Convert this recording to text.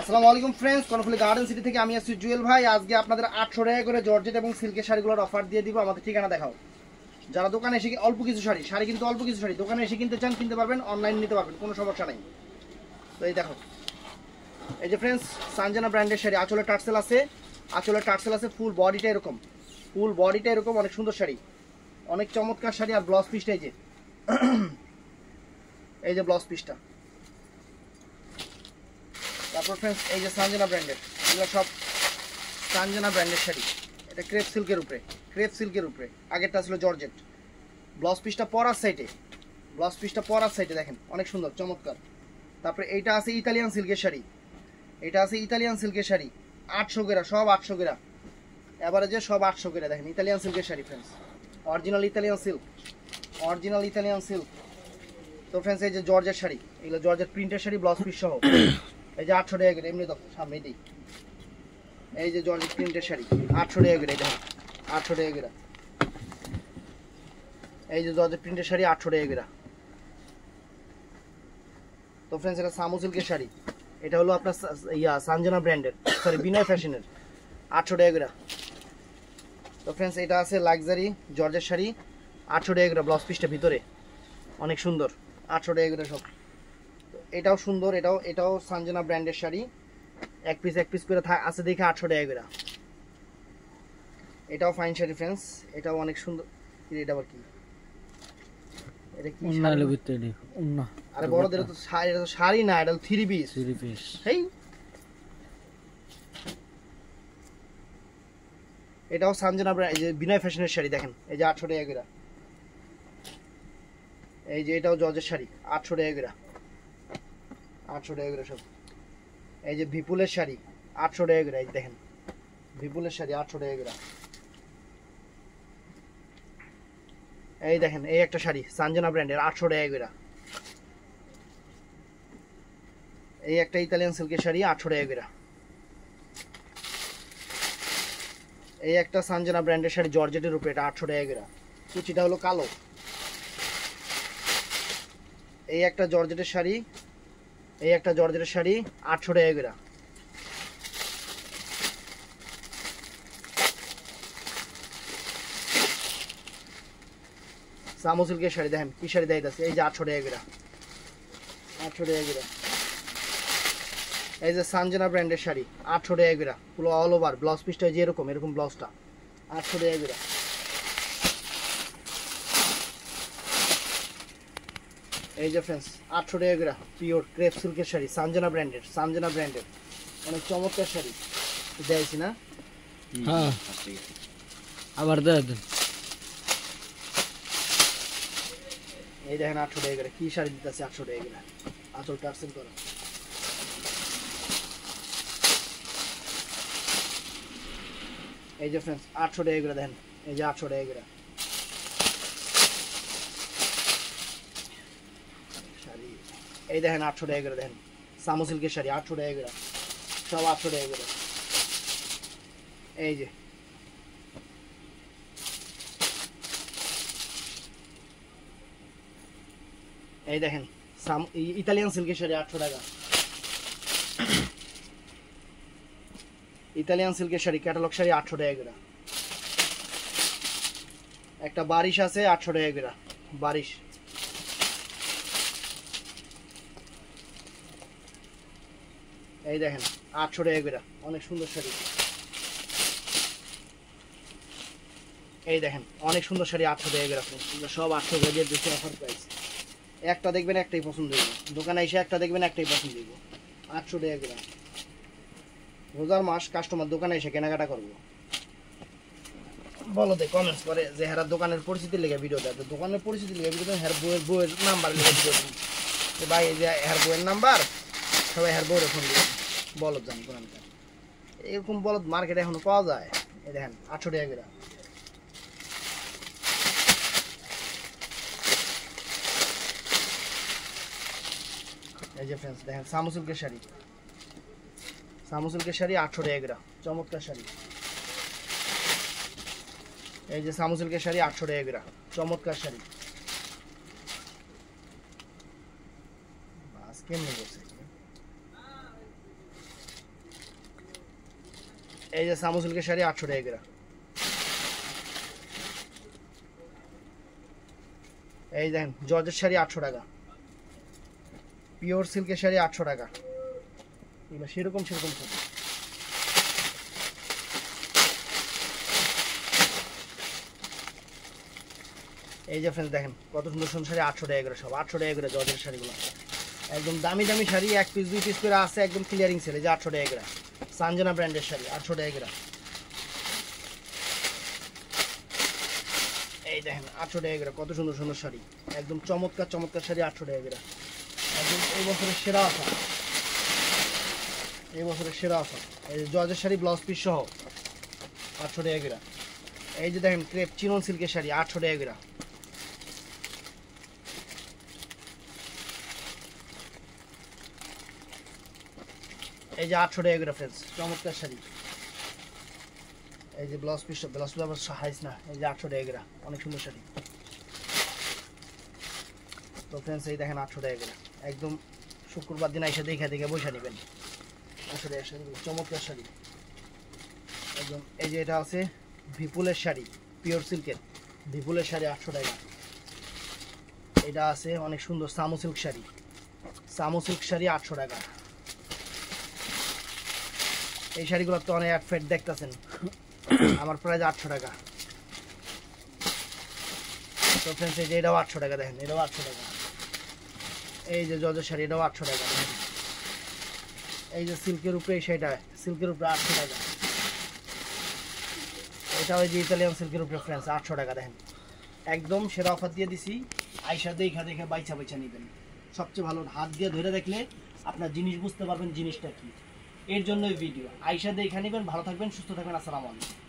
আসসালামু আলাইকুম friends, Karnaphuli garden city থেকে আমি আছি জুয়েল ভাই। আজকে আপনাদের 800 টাকা করে জর্জেট এবং সিল্কের শাড়িগুলোর অফার দিয়ে দিব। আমাদের ঠিকানা দেখাও। যারা দোকানে এসে অল্প কিছু শাড়ি কিন্তু অল্প কিছু শাড়ি দোকানে এসে কিনতে চান কিনতে পারবেন, অনলাইন নিতে পারবেন, কোনো সমস্যা নেই। তো এই দেখো, এই যে ফ্রেন্ডস সানজানা ব্র্যান্ডের শাড়ি, আঁচলের টার্সেল আছে, ফুল বডিটা এরকম, অনেক সুন্দর শাড়ি, অনেক চমৎকার শাড়ি। আর ব্লাউজ পিসটা এই যে ব্লাউজ পিসটা। তারপর ফ্রেন্ডস এই যে সানজানা ব্র্যান্ডের, এগুলো সব সানজানা ব্র্যান্ডের শাড়ি। এটা ক্রেপ সিল্কের উপরে, আগেরটা ছিল জর্জেট। ব্লাউজ পিসটা পরার সাইডে দেখেন, অনেক সুন্দর চমৎকার। তারপরে এইটা আছে ইতালিয়ান সিল্কের শাড়ি, 800 গ্রা, সব 800 গ্রা, এভারেজে সব 800 গ্রা। দেখেন ইতালিয়ান সিল্কের sari friends, original Italian silk. তো ফ্রেন্ডস এই যে জর্জেট শাড়ি, এগুলো জর্জেট প্রিন্টের শাড়ি, ব্লাউজ পিস সহ। এই যে 800 টাকা করে, এমনি দেখো সামনে দিই। এই যে জর্জেট প্রিন্টের শাড়ি 800 টাকা করে, দেখেন 800 টাকা করে। এই যে জর্জেট প্রিন্টের শাড়ি 800 টাকা করে। তো ফ্রেন্ডস এটা সামু সিল্কের শাড়ি, এটা হলো আপনার সানজানা ব্র্যান্ডের, সরি বিনয় ফ্যাশনের, 800 টাকা করে। তো ফ্রেন্ডস এটা আছে লাক্সারি জর্জেট শাড়ি, 800 টাকা করে। ব্লাউজ পিসটা ভিতরে অনেক সুন্দর, 800 টাকা করে সব। এটাও সুন্দর, এটাও সানজানা ব্র্যান্ডের শাড়ি, এক পিস করে আছে দেখে 800 টাকা করে। এটাও ফাইন শাড়ি ফ্রেন্ডস, এটাও অনেক সুন্দর। এটা আবার কি, এটা কি শাড়ি ভিতরে ওন্না? আরে বড়দের তো শাড়ি, এটা তো শাড়ি না, এটা তো থ্রি পিস। হেই, এটাও সানজানা ব্র্যান্ড, এই যে বিনয় ফ্যাশনের শাড়ি দেখেন, এই যে 800 টাকা করে। এই যে এটাও জর্জের শাড়ি, 800 টাকা করে, 800 টাকা করে সব। এই যে বিপুলের শাড়ি 800 টাকা করে, এই দেখেন বিপুলের শাড়ি 800 টাকা করে। এই দেখেন এই একটা শাড়ি সানজানা ব্র্যান্ডের, 800 টাকা করে। এই একটা ইতালিয়ান সিল্কের শাড়ি, 800 টাকা করে। এই একটা সানজানা ব্র্যান্ডের শাড়ি জর্জেটের উপরে, এটা 800 টাকা করে। কুচিটা হলো কালো। এই একটা জর্জেটের শাড়ি, 800 টাকা করে। সামু সিল্কের শাড়ি দেখেন কি শাড়ি দেখাইতেছে, এই যে 800 টাকা করে, 800 টাকা করে। এই যে সানজানা ব্র্যান্ডের শাড়ি 800 টাকা করে, পুরো অল ওভার। ব্লাউজ পিসটা যে এরকম ব্লাউজটা 800 টাকা করে। এই যে ফ্রেন্ডস 800 টাকা করে পিওর ক্রেপ সিল্কের শাড়ি, সানজানা ব্র্যান্ডের, অনেক চমৎকার শাড়ি দেখাইছি না? হ্যাঁ, আবার দেন। এই দেখেন 800 টাকা করে কি শাড়ি দিতেছে, 800 টাকা করে, আঁচল টার্সেল করা। এই যে ফ্রেন্ডস 800 টাকা করে দেখেন, এই যে 800 টাকা করে শাড়ি। এই দেখেন 800 টাকা করে, দেখেন সামু সিল্কের শাড়ি 800 টাকা করে, সব 800 টাকা করে। এই যে এই দেখেন ইতালিয়ান সিল্কের শাড়ি 800 টাকা। ইতালিয়ান সিল্কের শাড়ি ক্যাটালগ শাড়ি 800 টাকা করে। একটা বারিশ আছে 800 টাকা করে, বারিশ। এই দেখেন 800 টাকা করে, অনেক সুন্দর শাড়ি। এই দেখেন অনেক সুন্দর শাড়ি 800 টাকা করে। সব 800 টাকা দিয়ে অফার প্রাইস। একটা দেখবেন একটাই পছন্দ হইব, দোকানে এসে একটা দেখবেন একটাই পছন্দ হইব, 800 টাকা করে। রোজার মাস, কাস্টমার দোকানে এসে কেনাকাটা করবো, বলো দে কমেন্টস করে যে হেরা দোকানের পরিস্থিতি লেগে ভিডিও দেয়। দোকানের পরিস্থিতি লেগে ভিডিও দেয়, হের বউয়ের নাম্বার লেগে ভিডিও দেয় যে ভাই এই যে হের বউয়ের নাম্বার, সবাই হের বউয়ের ফোন দিবে। বলদ জানি কোন, এরকম বলদ মার্কেটে এখনো পাওয়া যায়। এই দেখেন 800 টাকা করে। এই যে ফ্রেন্ডস দেখেন সামু সিল্কের শাড়ি, 800 টাকা করে, চমৎকার শাড়ি। এই যে সামু সিল্কের শাড়ি 800 টাকা করে, চমৎকার শাড়ি। বাস কেমনে বলছে, এই যে সামু সিল্কের শাড়ি 800 টাকা করে। এই দেখেন জর্জেট শাড়ি 800 টাকা, পিওর সিল্কের শাড়ি 800 টাকা, এগুলো সেরকম সেরকম থাকে। এই যে ফ্রেন্ডস দেখেন কত সুন্দর সুন্দর শাড়ি 800 টাকা করে, সব 800 টাকা করে জর্জের শাড়িগুলো, একদম দামি দামি শাড়ি, 1 পিস 2 পিস করে আছে, একদম ক্লিয়ারিং সেল। এই যে 800 টাকা করে সানজানা ব্র্যান্ডের শাড়ি 800 টাকা করে। এই দেখেন 800 টাকা করে কত সুন্দর সুন্দর শাড়ি, একদম চমৎকার চমৎকার শাড়ি 800 টাকা করে, একদম এই বছরের সেরা অফার, এই বছরের সেরা অফার। এই যে জর্জের শাড়ি ব্লাউজ পিস সহ 800 টাকা করে। এই যে দেখেন ক্রেপ চিনন সিল্কের শাড়ি 800 টাকা করে। এই যে 800 টাকা করে ফ্রেন্ডস চমৎকার শাড়ি। এই যে ব্লাউজ পিস, ব্লাউজ পিস আবার হাইস না, এই যে 800 টাকা করে অনেক সুন্দর শাড়ি। তো ফ্রেন্ডস এই দেখেন 800 টাকা করে, একদম শুক্রবার দিন এসে দেখে দেখে বসে নেবেন। 800 টাকা শাড়ি চমৎকার শাড়ি একদম। এই যে এটা আছে বিপুলের শাড়ি, পিওর সিল্কের বিপুলের শাড়ি 800 টাকা। এটা আছে অনেক সুন্দর সামু সিল্ক শাড়ি, সামু সিল্ক শাড়ি 800 টাকা। এই শাড়িগুলো তো অনেক ফেট দেখতেছেন, আমার প্রাইস 800 টাকা। তো ফ্রেন্ডস এই যে এটাও 800 টাকা, দেখেন এটাও 800 টাকা। এই যে জর্জের শাড়ি এটাও 800 টাকা। এই যে সিল্কের উপরে এই শাড়িটা, সিল্কের উপরে 800 টাকা। এটা ওই যে ইতালিয়ান সিল্কের উপরে ফ্রেন্ডস 800 টাকা। দেখেন একদম সেরা অফার দিয়ে দিছি, আইসা দেখা দেখে বাইচা বাইচা নেবেন। সবচেয়ে ভালো হাত দিয়ে ধরে দেখলে আপনার জিনিস বুঝতে পারবেন জিনিসটা কি, এর জন্যই ভিডিও। আইসা দেখে নেবেন। ভালো থাকবেন, সুস্থ থাকবেন, আসসালামু আলাইকুম।